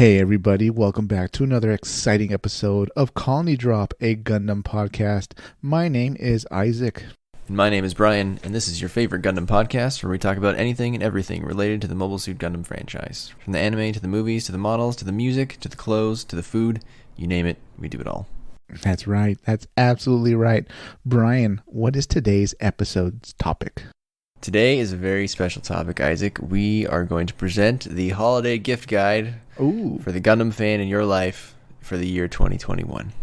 Hey everybody, welcome back to another exciting episode of Colony Drop, a Gundam podcast. My name is Isaac. And my name is Brian, and this is your favorite Gundam podcast where we talk about anything and everything related to the Mobile Suit Gundam franchise. From the anime to the movies to the models to the music to the clothes to the food, you name it, we do it all. That's right, that's absolutely right. Brian, what is today's episode's topic? Today is a very special topic, Isaac. We are going to present the holiday gift guide for the Gundam fan in your life for the year 2021.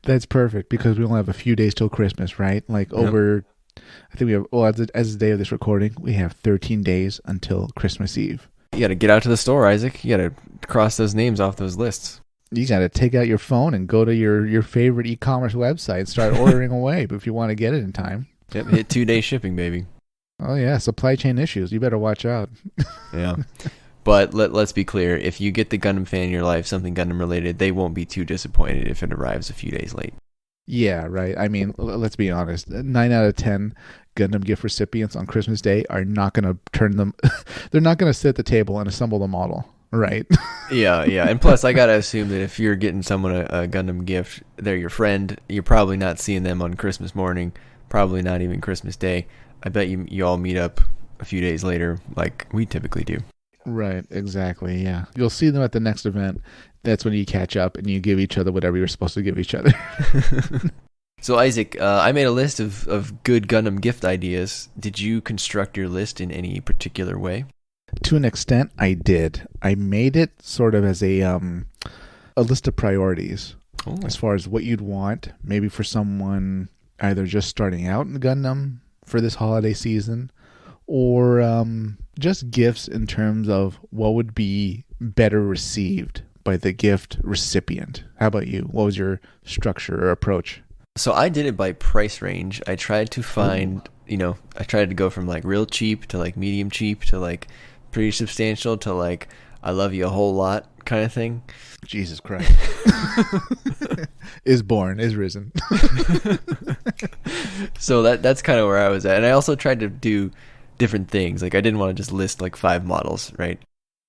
That's perfect because we only have a few days till Christmas, right? I think we have, as the day of this recording, we have 13 days until Christmas Eve. You got to get out to the store, Isaac. You got to cross those names off those lists. You got to take out your phone and go to your favorite e-commerce website and start ordering away if you want to get it in time. Yep, hit 2-day shipping, baby. Oh, yeah, supply chain issues. You better watch out. Yeah. But let's be clear. If you get the Gundam fan in your life, something Gundam related, they won't be too disappointed if it arrives a few days late. Yeah, right. I mean, let's be honest. 9 out of 10 Gundam gift recipients on Christmas Day are not going to turn them... they're not going to sit at the table and assemble the model, right? Yeah. And plus, I got to assume that if you're getting someone a Gundam gift, they're your friend. You're probably not seeing them on Christmas morning, probably not even Christmas Day. I bet you all meet up a few days later like we typically do. Right, exactly, yeah. You'll see them at the next event. That's when you catch up and you give each other whatever you're supposed to give each other. So, Isaac, I made a list of good Gundam gift ideas. Did you construct your list in any particular way? To an extent, I did. I made it sort of as a list of priorities. Ooh. As far as what you'd want, maybe for someone either just starting out in Gundam for this holiday season, or just gifts in terms of what would be better received by the gift recipient. How about you? What was your structure or approach? So I did it by price range. I tried to find, I tried to go from like real cheap to like medium cheap to like pretty substantial to like I love you a whole lot kind of thing. Jesus Christ. Is born, is risen. So that's kind of where I was at. And I also tried to do different things. Like I didn't want to just list like 5 models, right?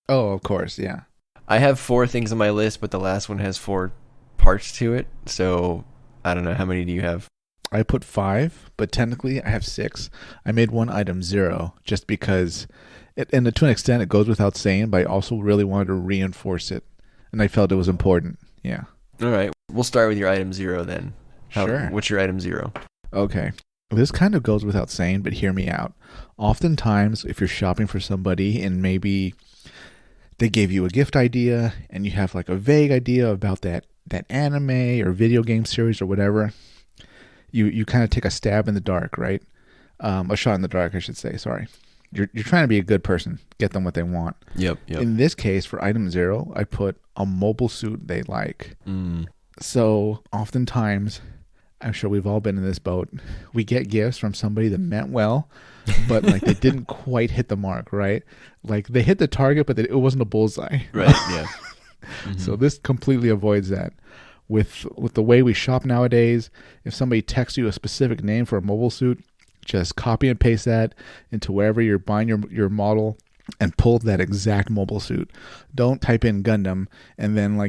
Oh, of course, yeah. I have 4 things on my list, but the last one has 4 parts to it. So I don't know. How many do you have? I put 5, but technically I have 6. I made one item 0 just because, and to an extent it goes without saying, but I also really wanted to reinforce it. And I felt it was important. Yeah. All right. We'll start with your item 0 then. Sure. What's your item 0? Okay. This kind of goes without saying, but hear me out. Oftentimes, if you're shopping for somebody and maybe they gave you a gift idea and you have like a vague idea about that anime or video game series or whatever, you kind of take a stab in the dark, right? A shot in the dark, I should say. Sorry. You're trying to be a good person, get them what they want. Yep. In this case, for item 0, I put a mobile suit they like. Mm. So oftentimes, I'm sure we've all been in this boat. We get gifts from somebody that meant well, but like they didn't quite hit the mark, right? Like they hit the target, but it wasn't a bullseye. Right. Yeah. Mm-hmm. So this completely avoids that. With the way we shop nowadays, if somebody texts you a specific name for a mobile suit, just copy and paste that into wherever you're buying your model and pull that exact mobile suit. Don't type in Gundam and then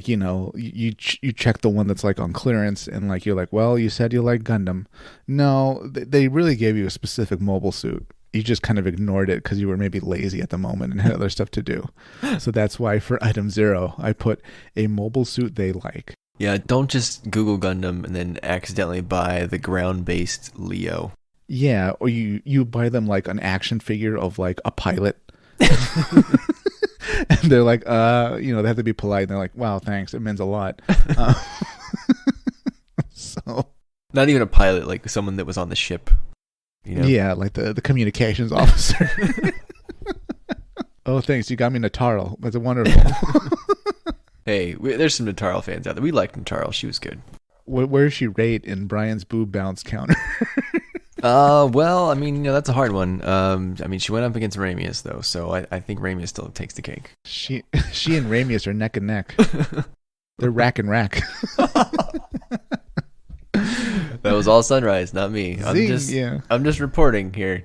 you check the one that's like on clearance and like you're like, well, you said you like Gundam. No, they really gave you a specific mobile suit. You just kind of ignored it because you were maybe lazy at the moment and had other stuff to do. So that's why for item 0, I put a mobile suit they like. Yeah, don't just Google Gundam and then accidentally buy the ground-based Leo. Yeah, or you buy them like an action figure of like a pilot. And they're like, they have to be polite. And they're like, wow, thanks. It means a lot. So not even a pilot, like someone that was on the ship. Yeah, like the communications officer. Oh, thanks. You got me Nataro. That's wonderful. Hey, there's some Nataro fans out there. We liked Nataro. She was good. Where does she rate in Brian's boob bounce counter? Well, I mean, that's a hard one. She went up against Ramius though, so I think Ramius still takes the cake. She and Ramius are neck and neck. They're rack and rack. That was all Sunrise, not me. I'm just reporting here.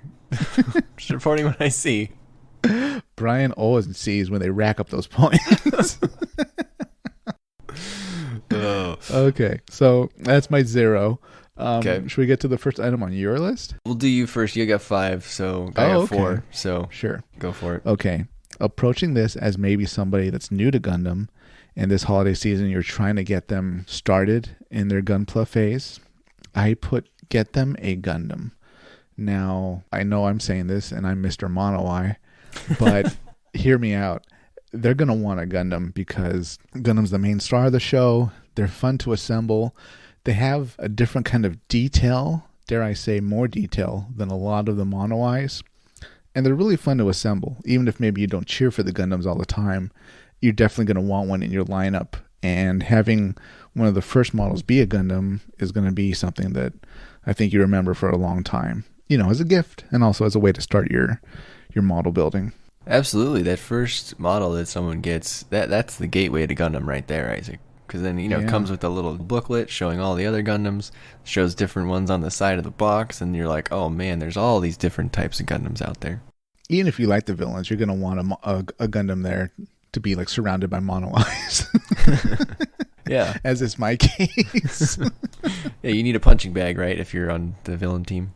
Just reporting what I see. Brian always sees when they rack up those points. Oh. Okay, so that's my 0. Okay. Should we get to the first item on your list? We'll do you first. You got 5, so I got 4. So Sure. go for it. Okay. Approaching this as maybe somebody that's new to Gundam, and this holiday season you're trying to get them started in their gunpla phase, I put get them a Gundam. Now, I know I'm saying this, and I'm Mr. Mono-Eye, but hear me out. They're going to want a Gundam because Gundam's the main star of the show. They're fun to assemble. They have a different kind of detail, dare I say more detail, than a lot of the Mono-Eyes. And they're really fun to assemble. Even if maybe you don't cheer for the Gundams all the time, you're definitely going to want one in your lineup. And having one of the first models be a Gundam is going to be something that I think you remember for a long time. You know, as a gift and also as a way to start your model building. Absolutely. That first model that someone gets, that's the gateway to Gundam right there, Isaac. Because then, it comes with a little booklet showing all the other Gundams, shows different ones on the side of the box, and you're like, oh man, there's all these different types of Gundams out there. Even if you like the villains, you're going to want a Gundam there to be like surrounded by Mono-Eyes. Yeah. As is my case. Yeah, you need a punching bag, right, if you're on the villain team?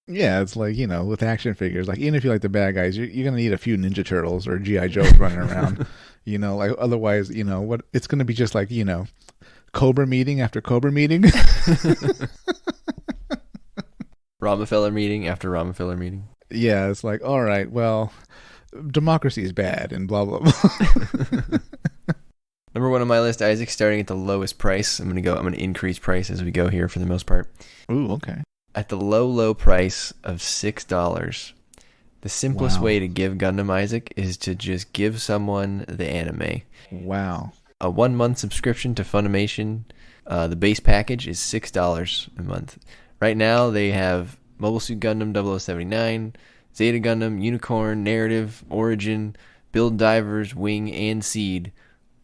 Yeah, it's like, with action figures, like even if you like the bad guys, you're going to need a few Ninja Turtles or G.I. Joes running around, like otherwise, what it's going to be just like, Cobra meeting after Cobra meeting. Rockefeller meeting after Rockefeller meeting. Yeah, it's like, all right, well, democracy is bad and blah, blah, blah. Number 1 on my list, Isaac, starting at the lowest price. I'm going to increase price as we go here for the most part. Ooh, okay. At the low price of $6, the simplest way to give Gundam, Isaac, is to just give someone the anime. Wow. A 1-month subscription to Funimation. The base package is $6 a month. Right now, they have Mobile Suit Gundam 0079, Zeta Gundam, Unicorn, Narrative, Origin, Build Divers, Wing, and Seed,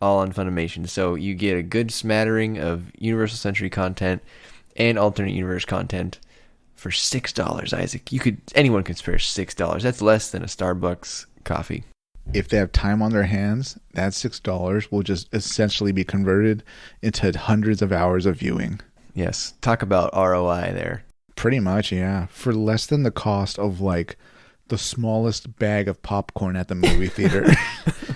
all on Funimation. So you get a good smattering of Universal Century content and alternate universe content for $6, Isaac. Anyone can spare $6. That's less than a Starbucks coffee. If they have time on their hands, that $6 will just essentially be converted into hundreds of hours of viewing. Yes. Talk about ROI there. Pretty much, yeah. For less than the cost of like the smallest bag of popcorn at the movie theater,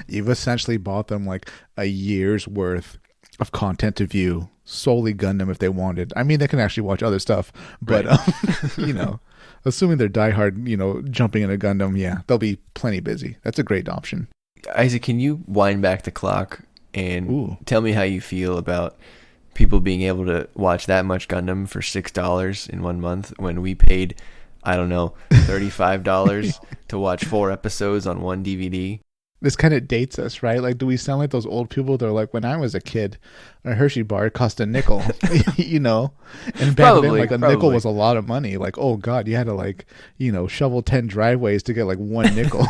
you've essentially bought them like a year's worth of content to view, solely Gundam if they wanted. I mean, they can actually watch other stuff, but right. Assuming they're diehard, jumping in a Gundam, yeah, they'll be plenty busy. That's a great option. Isaac, can you wind back the clock and tell me how you feel about people being able to watch that much Gundam for $6 in 1 month when we paid, I don't know, $35 to watch 4 episodes on one DVD? This kind of dates us, right? Like, do we sound like those old people that are like, when I was a kid, a Hershey bar cost a nickel, And back then, like, a nickel was a lot of money. Like, oh, God, you had to, shovel 10 driveways to get, like, 1 nickel.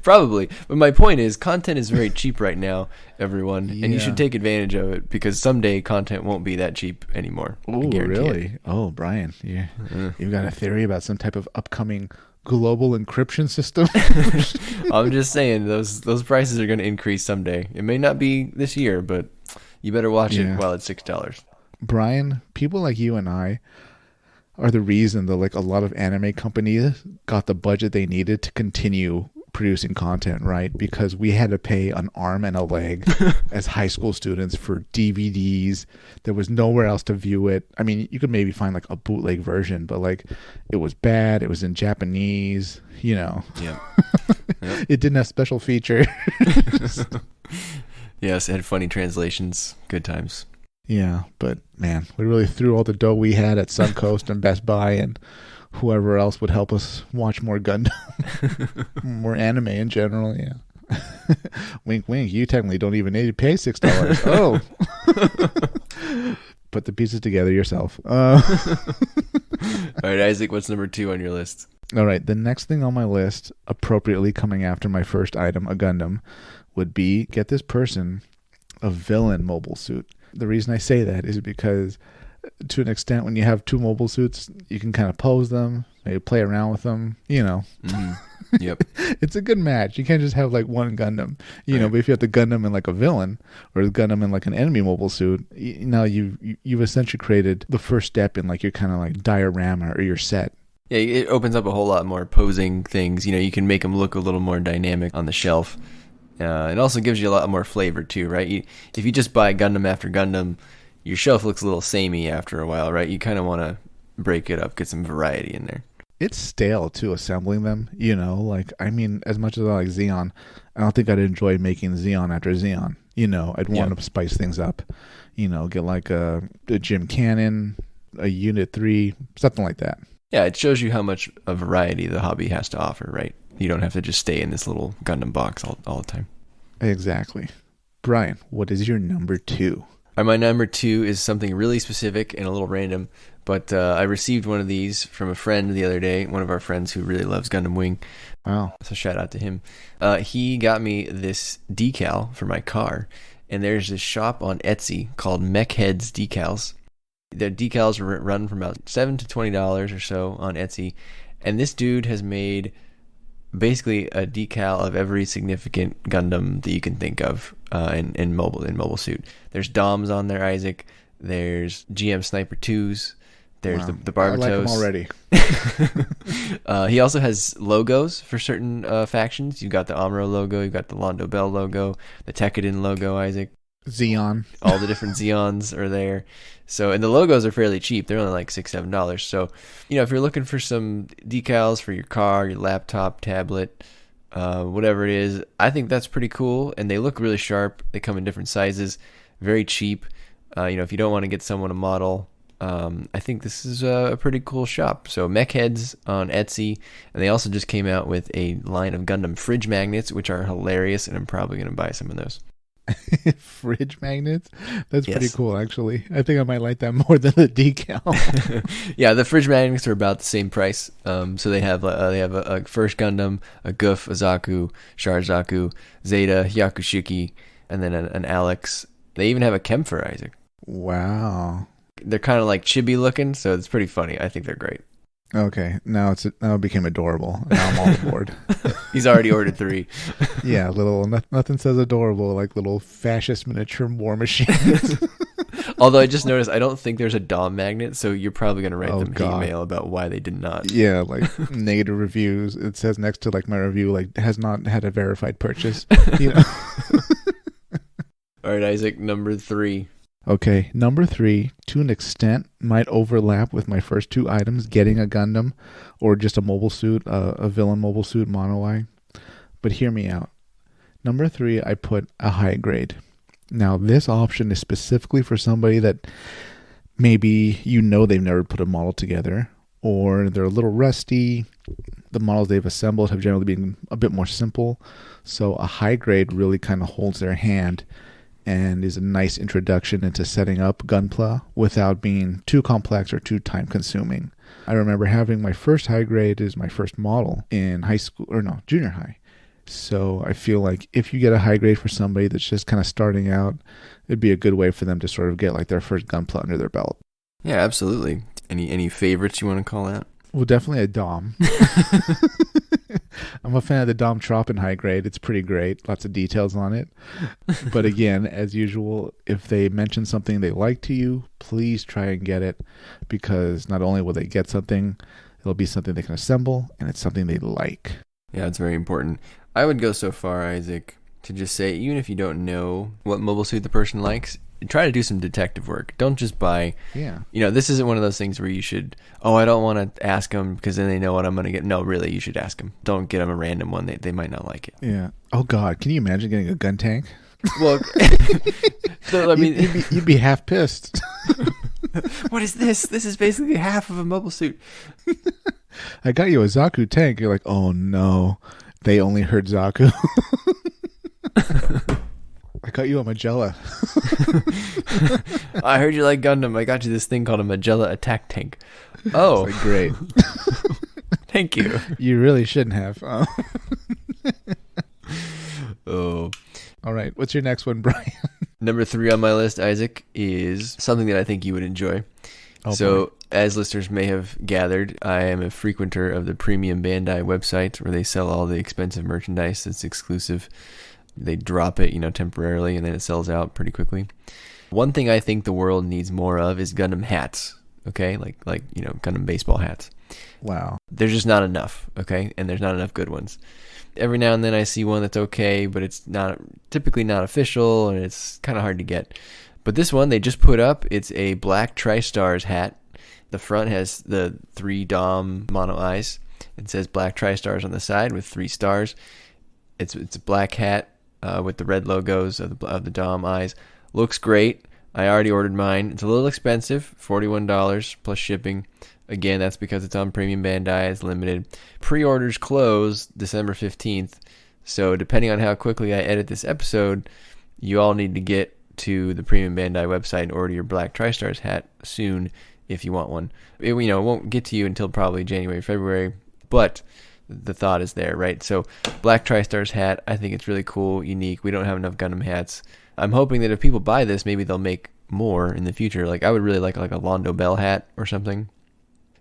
Probably. But my point is, content is very cheap right now, everyone. And you should take advantage of it because someday content won't be that cheap anymore. Oh, really? Oh, Brian, you've got a theory about some type of upcoming global encryption system? I'm just saying those prices are going to increase someday. It may not be this year, but you better watch it while it's $6. Brian, people like you and I are the reason that like a lot of anime companies got the budget they needed to continue producing content, right? Because we had to pay an arm and a leg as high school students for DVDs. There was nowhere else to view it. I mean, you could maybe find like a bootleg version, but like it was bad. It was in Japanese, Yeah. It didn't have special features. Yes, it had funny translations. Good times. Yeah, but man, we really threw all the dough we had at Suncoast and Best Buy and whoever else would help us watch more Gundam, more anime in general. Yeah. Wink, wink. You technically don't even need to pay $6. Oh. Put the pieces together yourself. All right, Isaac, what's number 2 on your list? All right, the next thing on my list, appropriately coming after my first item, a Gundam, would be get this person a villain mobile suit. The reason I say that is because to an extent, when you have 2 mobile suits, you can kind of pose them, maybe play around with them, Mm-hmm. Yep. It's a good match. You can't just have like one Gundam, Right. but if you have the Gundam in like a villain or the Gundam in like an enemy mobile suit, now you've essentially created the first step in like your kind of like diorama or your set. Yeah, it opens up a whole lot more posing things. You can make them look a little more dynamic on the shelf. It also gives you a lot more flavor too, right? If you just buy Gundam after Gundam, your shelf looks a little samey after a while, right? You kind of want to break it up, get some variety in there. It's stale too, assembling them. Like I mean, as much as I like Xeon, I don't think I'd enjoy making Xeon after Xeon. I'd want to spice things up. Get like a Gym Cannon, a Unit 3, something like that. Yeah, it shows you how much a variety the hobby has to offer, right? You don't have to just stay in this little Gundam box all the time. Exactly. Brian, what is your number 2? My number 2 is something really specific and a little random, but I received one of these from a friend the other day, one of our friends who really loves Gundam Wing. Wow. So shout out to him. He got me this decal for my car, and there's this shop on Etsy called Mech Heads Decals. The decals run from about $7 to $20 or so on Etsy, and this dude has made basically a decal of every significant Gundam that you can think of in mobile suit. There's DOMs on there, Isaac. There's GM Sniper 2s. There's the Barbatos. I like them already. He also has logos for certain factions. You've got the Amuro logo, you've got the Londo Bell logo, the Tekkadan logo, Isaac. Xeon. All the different Xeons are there. So, and the logos are fairly cheap. They're only like $6-7. So, if you're looking for some decals for your car, your laptop, tablet, whatever it is, I think that's pretty cool. And they look really sharp. They come in different sizes, very cheap. If you don't want to get someone a model, I think this is a pretty cool shop. So Mech Heads on Etsy, and they also just came out with a line of Gundam fridge magnets, which are hilarious, and I'm probably going to buy some of those. Fridge magnets? That's Yes. pretty cool, actually. I think I might like that more than the decal. Yeah, the fridge magnets are about the same price. So they have a First Gundam, a Goof, a Zaku, Char Zaku, Zeta, Yakushiki, and then an Alex. They even have a Kempfer, Isaac. Wow. They're kind of like chibi looking, so it's pretty funny. I think they're great. Okay, now it became adorable. Now I'm all aboard. He's already ordered 3. Yeah, nothing says adorable like little fascist miniature war machines. Although I just noticed, I don't think there's a DOM magnet, so you're probably going to write them God. an email about why they did not. Yeah, like negative reviews. It says next to like my review, like has not had a verified purchase. All right, Isaac, number 3. Okay, number 3, to an extent, might overlap with my first 2 items, getting a Gundam or just a mobile suit, a villain mobile suit, Mono Eye. But hear me out. Number 3, I put a high grade. Now, this option is specifically for somebody that maybe they've never put a model together, or they're a little rusty. The models they've assembled have generally been a bit more simple. So a high grade really kind of holds their hand and is a nice introduction into setting up gunpla without being too complex or too time consuming. I remember having my first high grade as my first model in junior high. So I feel like if you get a high grade for somebody that's just kind of starting out, it'd be a good way for them to sort of get like their first gunpla under their belt. Yeah, absolutely. Any favorites you want to call out? Well, definitely a Dom. I'm a fan of the Dom Trop in high grade. It's pretty great. Lots of details on it. But again, as usual, if they mention something they like to you, please try and get it, because not only will they get something, it'll be something they can assemble, and it's something they like. Yeah, it's very important. I would go so far, Isaac, to just say, even if you don't know what mobile suit the person likes, try to do some detective work. Don't just buy. Yeah. This isn't one of those things where you should, I don't want to ask them because then they know what I'm going to get. No, really, you should ask them. Don't get them a random one. They might not like it. Yeah. Oh, God. Can you imagine getting a gun tank? Well, so, I mean, you'd be half pissed. What is this? This is basically half of a mobile suit. I got you a Zaku tank. You're like, oh, no. They only heard Zaku. I got you a Magella. I heard you like Gundam. I got you this thing called a Magella attack tank. Oh, like, great. Thank you. You really shouldn't have. Oh. All right. What's your next one, Brian? Number 3 on my list, Isaac, is something that I think you would enjoy. Oh, So, as listeners may have gathered, I am a frequenter of the Premium Bandai website where they sell all the expensive merchandise that's exclusive. They drop it, temporarily, and then it sells out pretty quickly. One thing I think the world needs more of is Gundam hats, okay? Like Gundam baseball hats. Wow. There's just not enough, okay? And there's not enough good ones. Every now and then I see one that's okay, but it's typically not official, and it's kind of hard to get. But this one they just put up, it's a black Tri-Stars hat. The front has the 3 Dom mono eyes. It says black Tri-Stars on the side with 3 stars. It's a black hat with the red logos of the Dom eyes. Looks great. I already ordered mine. It's a little expensive, $41 plus shipping. Again, that's because it's on Premium Bandai. It's limited. Pre-orders close December 15th. So depending on how quickly I edit this episode, you all need to get to the Premium Bandai website and order your black Tri-Stars hat soon if you want one. It won't get to you until probably January, February, but the thought is there, right? So black Tri-Stars hat, I think it's really cool, unique. We don't have enough Gundam hats. I'm hoping that if people buy this, maybe they'll make more in the future. Like I would really like a Londo Bell hat or something.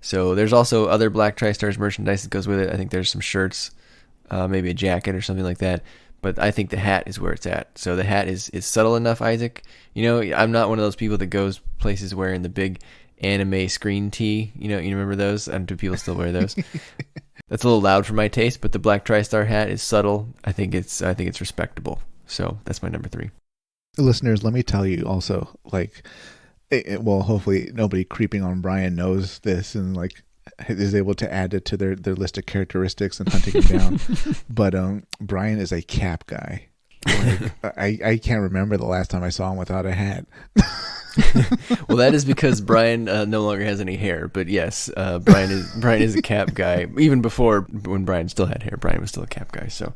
So there's also other black Tri-Stars merchandise that goes with it. I think there's some shirts, maybe a jacket or something like that. But I think the hat is where it's at. So the hat is subtle enough, Isaac. I'm not one of those people that goes places wearing the big anime screen tee. You remember those? And do people still wear those? That's a little loud for my taste, but the black Tri-Star hat is subtle. I think it's respectable. So that's my number 3. Listeners, let me tell you also, hopefully nobody creeping on Brian knows this and is able to add it to their list of characteristics and hunting him down. But Brian is a cap guy. I can't remember the last time I saw him without a hat. Well, that is because Brian no longer has any hair. But yes, Brian is a cap guy. Even before, when Brian still had hair, Brian was still a cap guy. So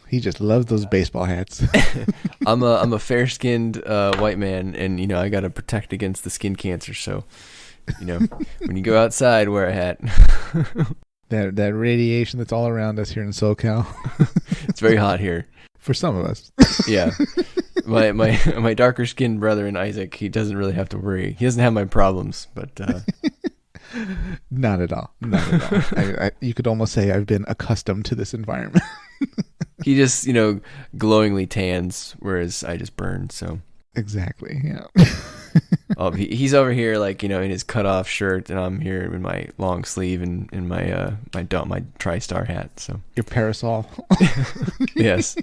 he just loves those baseball hats. I'm a fair-skinned white man, and I got to protect against the skin cancer. So when you go outside, wear a hat. that radiation that's all around us here in SoCal. It's very hot here for some of us. Yeah. My darker skinned brother in Isaac, he doesn't really have to worry. He doesn't have my problems, but not at all. You could almost say I've been accustomed to this environment. He just, glowingly tans, whereas I just burn. So exactly, yeah. Oh, he's over here in his cutoff shirt, and I'm here in my long sleeve and in my Tri-Star hat. So your parasol. Yes.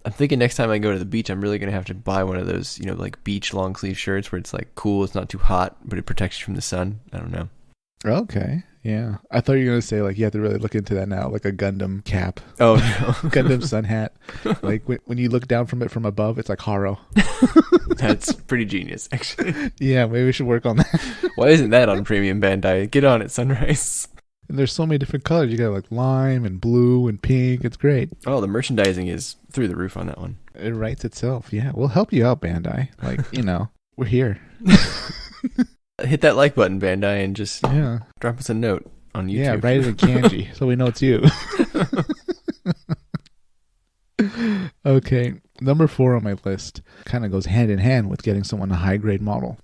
I'm thinking next time I go to the beach, I'm really going to have to buy one of those, beach long sleeve shirts where it's cool, it's not too hot, but it protects you from the sun. I don't know. Okay. Yeah. I thought you were going to say you have to really look into that now, like a Gundam cap. Oh, no. Gundam sun hat. When you look down from it from above, it's like Haro. That's pretty genius, actually. Yeah, maybe we should work on that. Why isn't that on Premium Bandai? Get on it, Sunrise. And there's so many different colors. You got lime and blue and pink. It's great. Oh, the merchandising is through the roof on that one. It writes itself. Yeah, we'll help you out, Bandai. We're here. Hit that like button, Bandai, and just drop us a note on YouTube. Yeah, write it in kanji so we know it's you. Okay, number 4 on my list kind of goes hand in hand with getting someone a high grade model.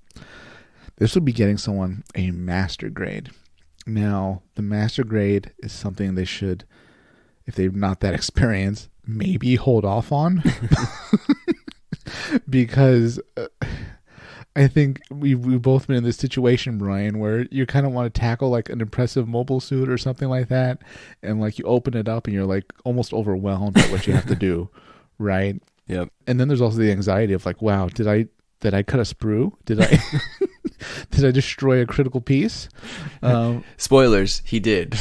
This would be getting someone a master grade. Now, the master grade is something they should, if they're not that experienced, maybe hold off on. Because I think we've both been in this situation, Brian, where you kind of want to tackle an impressive mobile suit or something like that. And you open it up and you're almost overwhelmed by what you have to do. Right? Yep. And then there's also the anxiety of wow, did I cut a sprue? Did I did I destroy a critical piece? Spoilers, he did.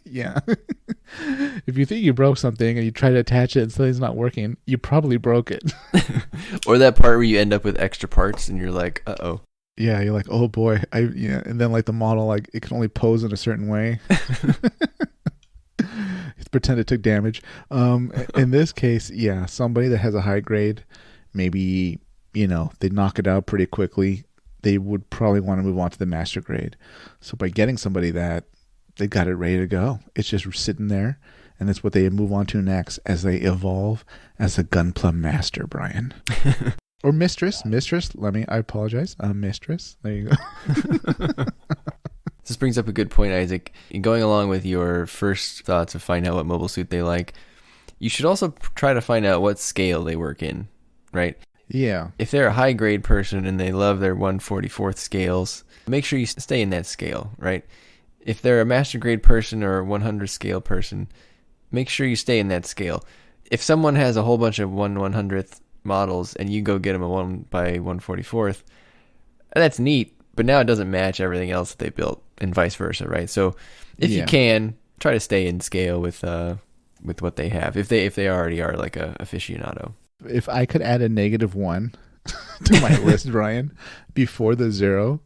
Yeah. If you think you broke something and you try to attach it and something's not working, you probably broke it. Or that part where you end up with extra parts and you're like, uh-oh. Yeah, you're like, oh boy. And then the model, it can only pose in a certain way. Pretend it took damage. In this case, yeah, somebody that has a high grade, maybe, they knock it out pretty quickly. They would probably want to move on to the master grade. So by getting somebody that, they got it ready to go. It's just sitting there, and that's what they move on to next as they evolve as a gunpla master, Brian. Or mistress. I apologize. Mistress. There you go. This brings up a good point, Isaac. Going along with your first thoughts of finding out what mobile suit they like, you should also try to find out what scale they work in, right? Yeah. If they're a high grade person and they love their 1/44th scales, make sure you stay in that scale, right? If they're a master grade person or a 100 scale person, make sure you stay in that scale. If someone has a whole bunch of 1/100th models and you go get them a 1 by 1/44th, that's neat, but now it doesn't match everything else that they built and vice versa, right? So if you can, try to stay in scale with what they have, if they already are like a aficionado. If I could add a -1 to my list, Brian, before the 0,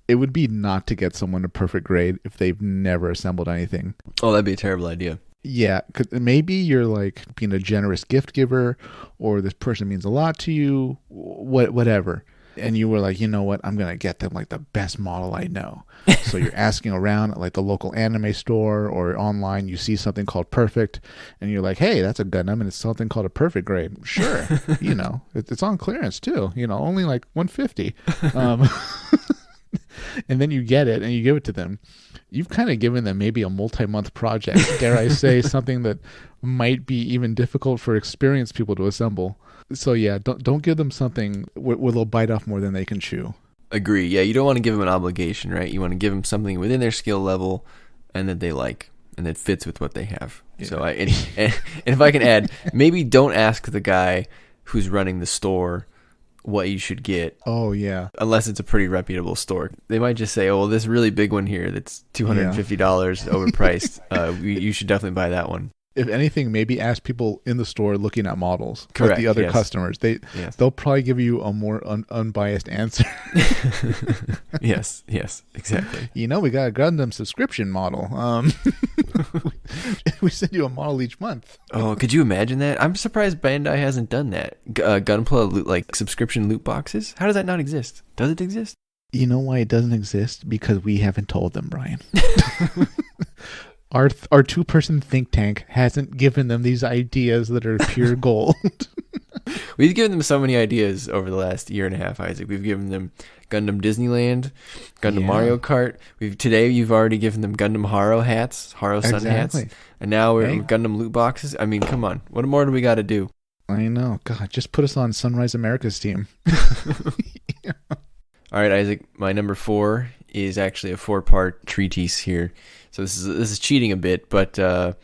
it would be not to get someone a perfect grade if they've never assembled anything. Oh, that'd be a terrible idea. Yeah, 'cause maybe you're like being a generous gift giver, or this person means a lot to you, whatever. And you were like, you know what, I'm going to get them like the best model I know. So you're asking around at like the local anime store or online, you see something called Perfect, and you're like, hey, that's a Gundam, and it's something called a perfect grade. Sure. It's on clearance too, only like $150. And then you get it and you give it to them. You've kind of given them maybe a multi-month project, dare I say, something that might be even difficult for experienced people to assemble. So yeah, don't give them something where they'll bite off more than they can chew. Agree. Yeah, you don't want to give them an obligation, right? You want to give them something within their skill level and that they like and that fits with what they have. Yeah. So and if I can add, maybe don't ask the guy who's running the store what you should get. Oh, yeah. Unless it's a pretty reputable store. They might just say, oh, well, this really big one here that's $250 overpriced. You should definitely buy that one. If anything, maybe ask people in the store looking at models. Correct. Like the other customers. They'll probably give you a more unbiased answer. Yes, exactly. We got a Gundam subscription model. We send you a model each month. Oh, could you imagine that? I'm surprised Bandai hasn't done that. Gunpla like subscription loot boxes. How does that not exist? Does it exist? You know why it doesn't exist? Because we haven't told them, Brian. Our 2-person think tank hasn't given them these ideas that are pure gold. We've given them so many ideas over the last year and a half, Isaac. We've given them Gundam Disneyland, Gundam Mario Kart. Today you've already given them Gundam Haro hats, Haro Sun hats, and now we're in Gundam loot boxes. I mean, come on, what more do we got to do? I know. God, just put us on Sunrise America's team. Yeah. All right, Isaac. My number 4 is actually a 4-part treatise here. So this is cheating a bit, but so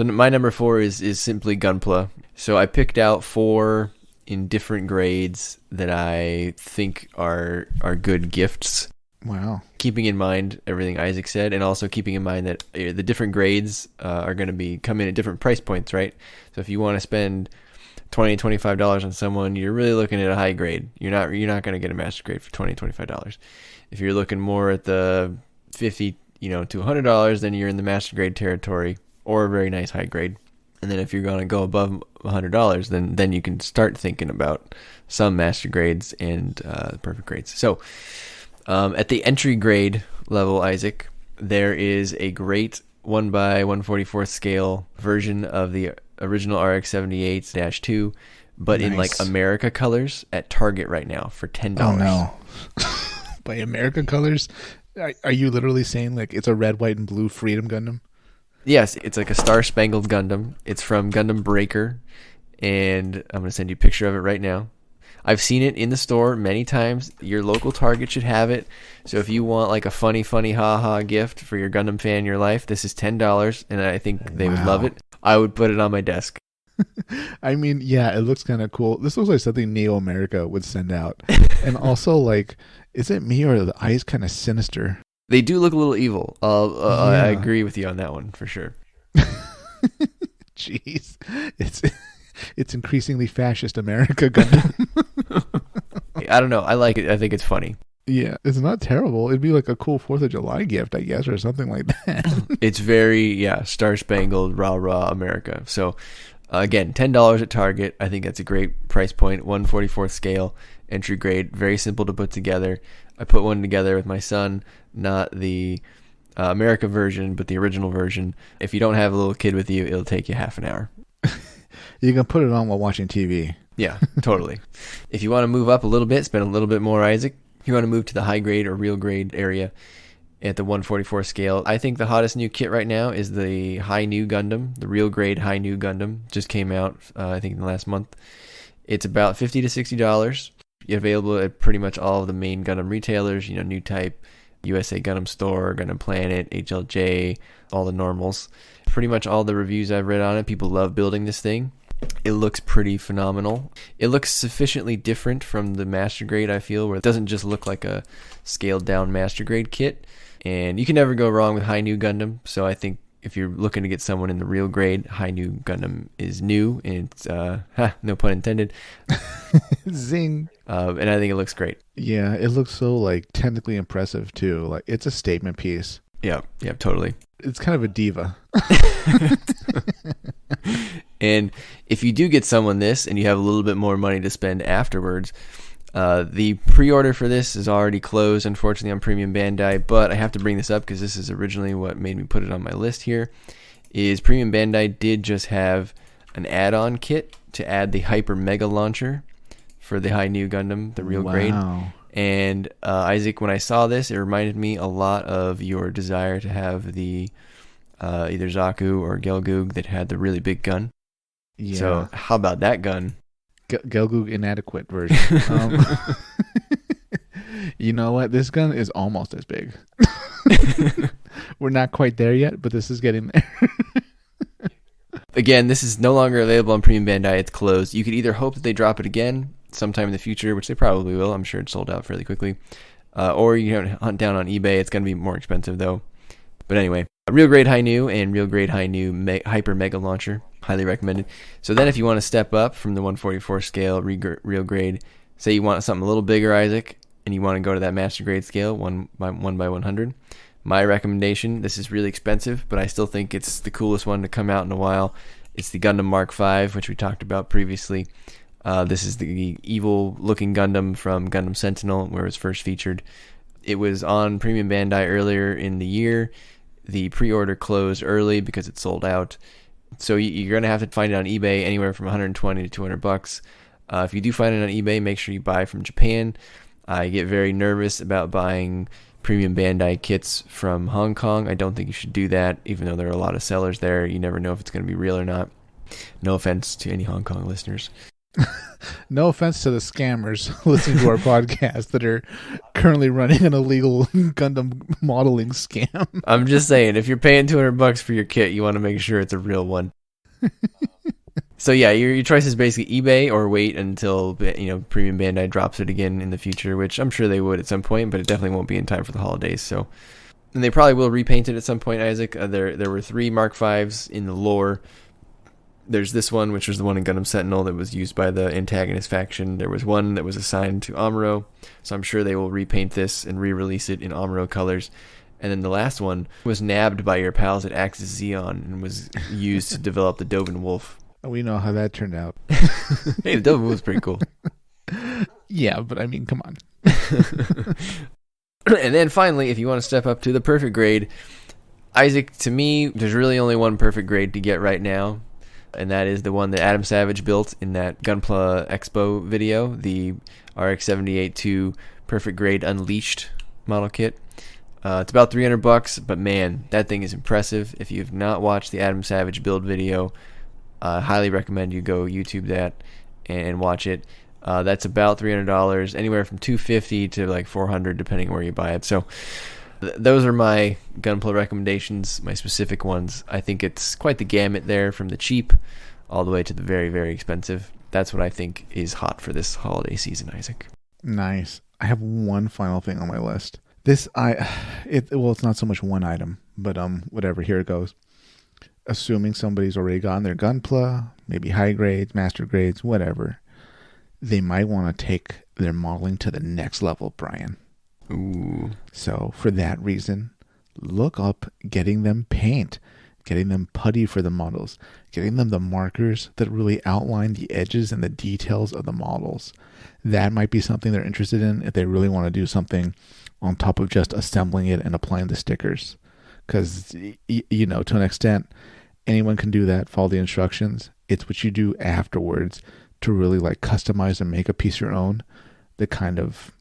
my number 4 is simply Gunpla. So I picked out 4 in different grades that I think are good gifts. Wow. Keeping in mind everything Isaac said, and also keeping in mind that the different grades are going to come in at different price points, right? So if you want to spend $20, $25 on someone, you're really looking at a high grade. You're not going to get a master grade for $20, $25. If you're looking more at the $50 to $100, then you're in the master grade territory or a very nice high grade. And then if you're going to go above $100, then you can start thinking about some master grades and perfect grades. So at the entry grade level, Isaac, there is a great 1 by 1/44th scale version of the original RX-78-2, but in like America colors at Target right now for $10. Oh no. By America colors? Are you literally saying like it's a red, white, and blue Freedom Gundam? Yes, it's like a Star-Spangled Gundam. It's from Gundam Breaker, and I'm going to send you a picture of it right now. I've seen it in the store many times. Your local Target should have it. So if you want like a funny ha-ha gift for your Gundam fan in your life, this is $10, and I think they would love it. I would put it on my desk. I mean, yeah, it looks kind of cool. This looks like something Neo America would send out. And also, like, is it me or are the eyes kind of sinister? They do look a little evil. I agree with you on that one for sure. Jeez, it's increasingly fascist America Gundam. I don't know. I like it. I think it's funny. Yeah, it's not terrible. It'd be like a cool 4th of July gift, I guess, or something like that. It's very, Star-Spangled, rah-rah America. So, again, $10 at Target. I think that's a great price point. 1/44th scale, entry grade, very simple to put together. I put one together with my son, not the America version, but the original version. If you don't have a little kid with you, it'll take you half an hour. You can put it on while watching TV. Yeah, totally. If you want to move up a little bit, spend a little bit more, Isaac, if you want to move to the high grade or real grade area at the 144 scale, I think the hottest new kit right now is the High New Gundam, the real grade High New Gundam. Just came out, I think, in the last month. It's about $50 to $60. Available at pretty much all of the main Gundam retailers, New Type, USA Gundam Store, Gundam Planet, HLJ, all the normals. Pretty much all the reviews I've read on it, people love building this thing. It looks pretty phenomenal. It looks sufficiently different from the Master Grade, I feel, where it doesn't just look like a scaled down Master Grade kit. And you can never go wrong with High New Gundam, so I think if you're looking to get someone in the real grade, High New Gundam is new, and it's, no pun intended. Zing. And I think it looks great. Yeah, it looks so, like, technically impressive, too. Like, it's a statement piece. Yeah, totally. It's kind of a diva. And if you do get someone this and you have a little bit more money to spend afterwards, the pre-order for this is already closed, unfortunately, on Premium Bandai, but I have to bring this up because this is originally what made me put it on my list here, is Premium Bandai did just have an add-on kit to add the Hyper Mega Launcher for the High New Gundam, the real grade. And Isaac, when I saw this, it reminded me a lot of your desire to have the either Zaku or Gelgoog that had the really big gun. Yeah. So how about that gun? Gelgoog inadequate version. You know what? This gun is almost as big. We're not quite there yet, but this is getting there. Again, this is no longer available on Premium Bandai. It's closed. You could either hope that they drop it again sometime in the future, which they probably will. I'm sure it's sold out fairly quickly. Or you can hunt down on eBay. It's going to be more expensive, though. But anyway, Real Grade High New and Real Grade High New Hyper Mega Launcher. Highly recommended. So then if you want to step up from the 144 scale, Real Grade, say you want something a little bigger, Isaac, and you want to go to that Master Grade scale, 1 by 100, my recommendation, this is really expensive, but I still think it's the coolest one to come out in a while. It's the Gundam Mark 5, which we talked about previously. This is the evil-looking Gundam from Gundam Sentinel, where it was first featured. It was on Premium Bandai earlier in the year. The pre-order closed early because it sold out. So you're going to have to find it on eBay anywhere from $120 to $200. If you do find it on eBay, make sure you buy from Japan. I get very nervous about buying Premium Bandai kits from Hong Kong. I don't think you should do that, even though there are a lot of sellers there. You never know if it's going to be real or not. No offense to any Hong Kong listeners. No offense to the scammers listening to our podcast that are currently running an illegal Gundam modeling scam. I'm just saying, if you're paying $200 for your kit, you want to make sure it's a real one. So yeah, your choice is basically eBay or wait until Premium Bandai drops it again in the future, which I'm sure they would at some point, but it definitely won't be in time for the holidays. So, and they probably will repaint it at some point, Isaac. There were 3 Mark 5s in the lore. There's this one, which was the one in Gundam Sentinel that was used by the antagonist faction. There was one that was assigned to Amuro, so I'm sure they will repaint this and re-release it in Amuro colors. And then the last one was nabbed by your pals at Axis Xeon and was used to develop the Dovin Wolf. We know how that turned out. Hey, the Dovin Wolf's pretty cool. Yeah, but I mean, come on. And then finally, if you want to step up to the perfect grade, Isaac, to me, there's really only one perfect grade to get right now. And that is the one that Adam Savage built in that Gunpla Expo video, the RX-78-2 Perfect Grade Unleashed model kit. It's about $300, but man, that thing is impressive. If you've not watched the Adam Savage build video, highly recommend you go YouTube that and watch it. That's about $300, anywhere from $250 to like $400, depending where you buy it. So those are my Gunpla recommendations, my specific ones. I think it's quite the gamut there, from the cheap all the way to the very, very expensive. That's what I think is hot for this holiday season, Isaac. Nice. I have one final thing on my list. It's not so much one item, but whatever, here it goes. Assuming somebody's already gotten their Gunpla, maybe high grades, master grades, whatever, they might want to take their modeling to the next level, Brian. Ooh. So for that reason, look up getting them paint, getting them putty for the models, getting them the markers that really outline the edges and the details of the models. That might be something they're interested in if they really want to do something on top of just assembling it and applying the stickers. Because, to an extent, anyone can do that, follow the instructions. It's what you do afterwards to really like customize and make a piece your own, that kind of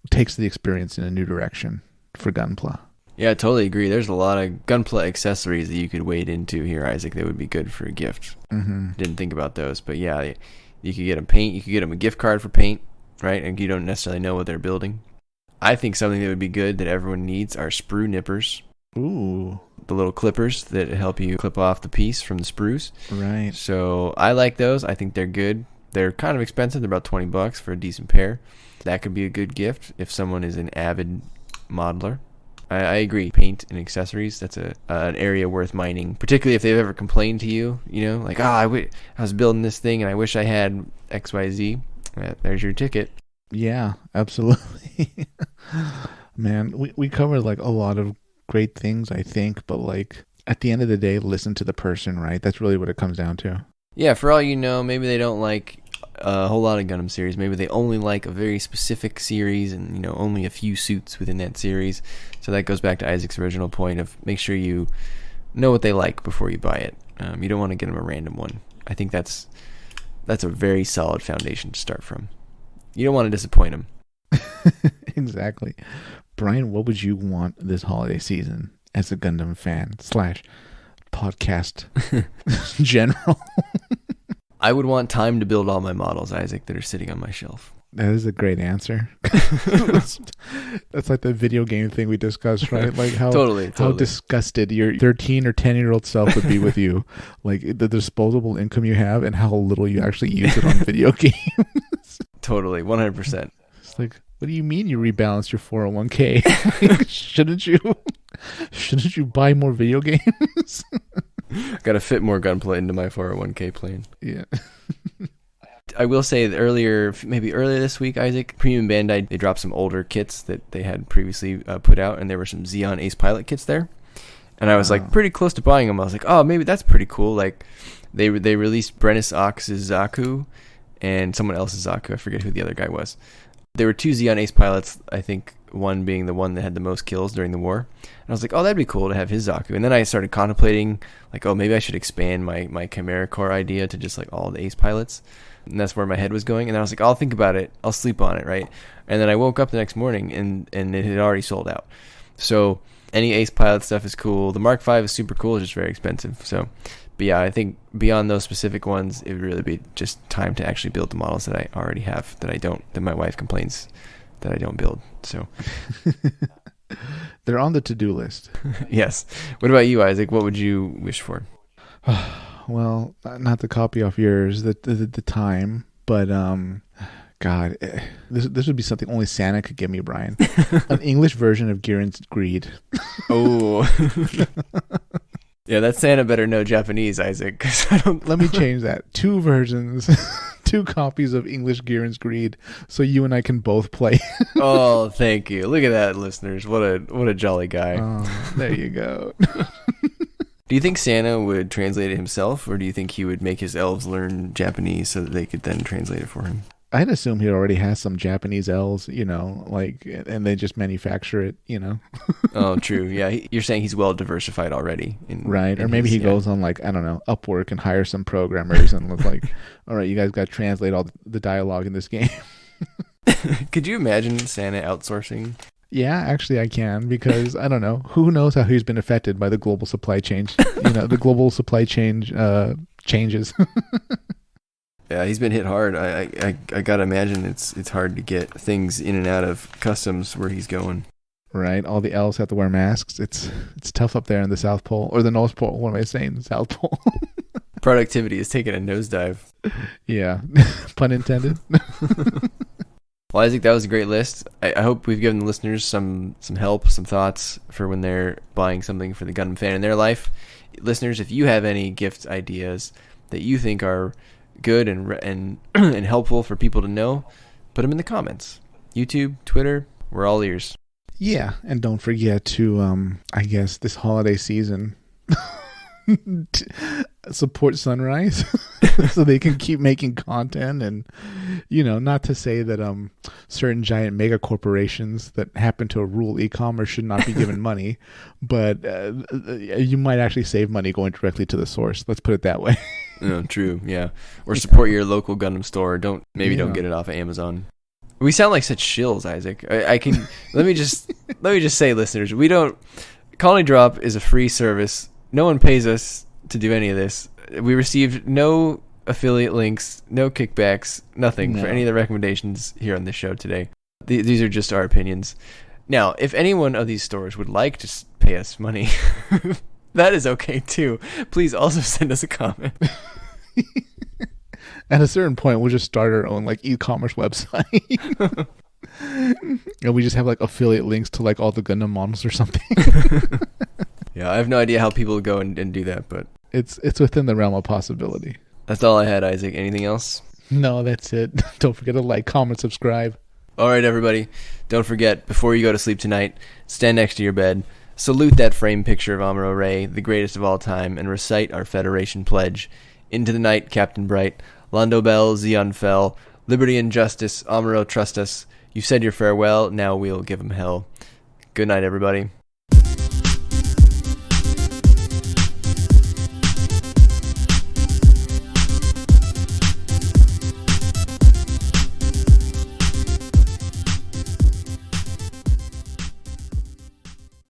takes the experience in a new direction for Gunpla. Yeah, I totally agree. There's a lot of Gunpla accessories that you could wade into here, Isaac, that would be good for a gift. Mm-hmm. Didn't think about those, but yeah, you could get them paint. You could get them a gift card for paint, right? And you don't necessarily know what they're building. I think something that would be good that everyone needs are Sprue Nippers. Ooh. The little clippers that help you clip off the piece from the sprues. Right. So I like those. I think they're good. They're kind of expensive. They're about $20 for a decent pair. That could be a good gift if someone is an avid modeler. I agree. Paint and accessories, that's an area worth mining, particularly if they've ever complained to you, like, I was building this thing and I wish I had XYZ. There's your ticket. Yeah, absolutely. Man, we covered like a lot of great things, I think, but like at the end of the day, listen to the person, right? That's really what it comes down to. Yeah, for all you know, maybe they don't like a whole lot of Gundam series. Maybe they only like a very specific series and, only a few suits within that series. So that goes back to Isaac's original point of make sure you know what they like before you buy it. You don't want to get them a random one. I think that's a very solid foundation to start from. You don't want to disappoint them. Exactly. Brian, what would you want this holiday season as a Gundam fan / podcast general? I would want time to build all my models, Isaac, that are sitting on my shelf. That is a great answer. That's like the video game thing we discussed, right? Like how how disgusted your 13 or 10-year-old self would be with you, like the disposable income you have and how little you actually use it on video games. Totally, 100%. It's like, what do you mean you rebalanced your 401k? Shouldn't you buy more video games? Got to fit more Gunpla into my 401k plan. Yeah. I will say that maybe earlier this week, Isaac, Premium Bandai, they dropped some older kits that they had previously put out, and there were some Xeon Ace Pilot kits there. And I was like pretty close to buying them. I was like, oh, maybe that's pretty cool. Like they released Brennis Ox's Zaku and someone else's Zaku. I forget who the other guy was. There were 2 Xeon Ace pilots, I think one being the one that had the most kills during the war. And I was like, oh, that'd be cool to have his Zaku. And then I started contemplating, like, oh, maybe I should expand my Chimera Core idea to just like all the Ace pilots. And that's where my head was going. And I was like, I'll think about it. I'll sleep on it, right? And then I woke up the next morning and it had already sold out. So any Ace pilot stuff is cool. The Mark V is super cool. It's just very expensive. So, but yeah, I think beyond those specific ones, it would really be just time to actually build the models that I already have that my wife complains that I don't build. So they're on the to-do list. Yes. What about you, Isaac? What would you wish for? Well, not to copy off yours, the time, but God, this would be something only Santa could give me, Brian. An English version of Girin's Greed. Oh. Yeah, that Santa better know Japanese, Isaac. 'Cause I don't. Let me change that. 2 versions, 2 copies of English Girin's Greed, so you and I can both play. Oh, thank you. Look at that, listeners. What a jolly guy. Oh, there you go. Do you think Santa would translate it himself, or do you think he would make his elves learn Japanese so that they could then translate it for him? I'd assume he already has some Japanese elves, and they just manufacture it, Oh, true. Yeah, you're saying he's well diversified already. Right, or maybe he goes on, like, I don't know, Upwork and hires some programmers and was like, all right, you guys got to translate all the dialogue in this game. Could you imagine Santa outsourcing? Yeah, actually I can, because I don't know, who knows how he's been affected by the global supply chain, the global supply chain changes. Yeah, he's been hit hard. I gotta imagine it's hard to get things in and out of customs where he's going. Right, all the elves have to wear masks. It's tough up there in the South Pole, or the North Pole. What am I saying? The South Pole. Productivity is taking a nosedive. Yeah, pun intended. Well, Isaac, that was a great list. I hope we've given the listeners some help, some thoughts for when they're buying something for the Gundam fan in their life. Listeners, if you have any gift ideas that you think are good and helpful for people to know, put them in the comments. YouTube, Twitter, we're all ears. Yeah, and don't forget to, I guess, this holiday season, support Sunrise so they can keep making content. And, not to say that certain giant mega corporations that happen to rule e-commerce should not be given money, but you might actually save money going directly to the source. Let's put it that way. No, true, yeah. Or support your local Gundam store. Don't Yeah. get it off of Amazon. We sound like such shills, Isaac. I can let me just say, listeners, we don't. Colony Drop is a free service. No one pays us to do any of this. We received no affiliate links, no kickbacks, nothing for any of the recommendations here on this show today. These are just our opinions. Now, if any one of these stores would like to pay us money, that is okay too. Please also send us a comment. At a certain point, we'll just start our own like e-commerce website. And we just have like affiliate links to like all the Gundam models or something. Yeah, I have no idea how people go and do that, but It's within the realm of possibility. that's all I had, Isaac. Anything else? No, that's it. Don't forget to like, comment, subscribe. All right, everybody. Don't forget, before you go to sleep tonight, stand next to your bed, salute that framed picture of Amuro Ray, the greatest of all time, and recite our Federation pledge. Into the night, Captain Bright. Londo Bell, Zeon fell. Liberty and justice, Amuro trust us. You said your farewell, now we'll give him hell. Good night, everybody.